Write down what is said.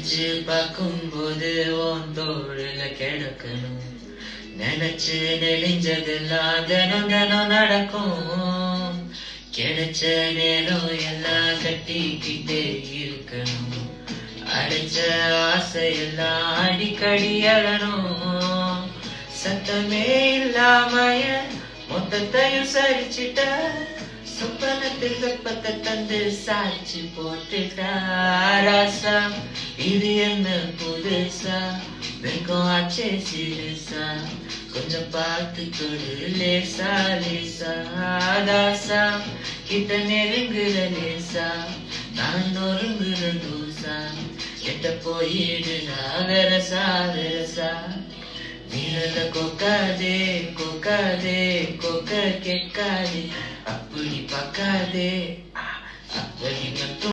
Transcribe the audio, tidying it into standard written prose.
நினைச்சு பார்க்கும்போது உன் தோளுல கிடக்கணும். நினைச்சு நெளிஞ்சதெல்லாம் தினம் தினம் நடக்கும். கிடைச்ச நேரம் எல்லாம் கட்டிக்கிட்டே இருக்கணும். அடிச்ச ஆசையெல்லாம் அடிக்கடி அழணும். சத்தமே இல்லாமய மொத்தத்தையும் சரிச்சிட்ட. சொப்பனத்தில் வெப்பத்தை தந்து சாட்சி போட்டுட்டா. ராசா இது என்ன புதுசா, வெக்கம் ஆச்சே சிறுசா, கொஞ்சம் பார்த்து கொடு லேசா லேசா. தாசா கிட்ட நெருங்குற லேசா, நான் நொறுங்குற தூசா. கிட்ட போயிடுனா வெரசா வெரசா. நீரத கொக்காதே கொக்காதே கொக்க கேட்காதே. அப்படி பார்க்காதே அப்படி மட்டும்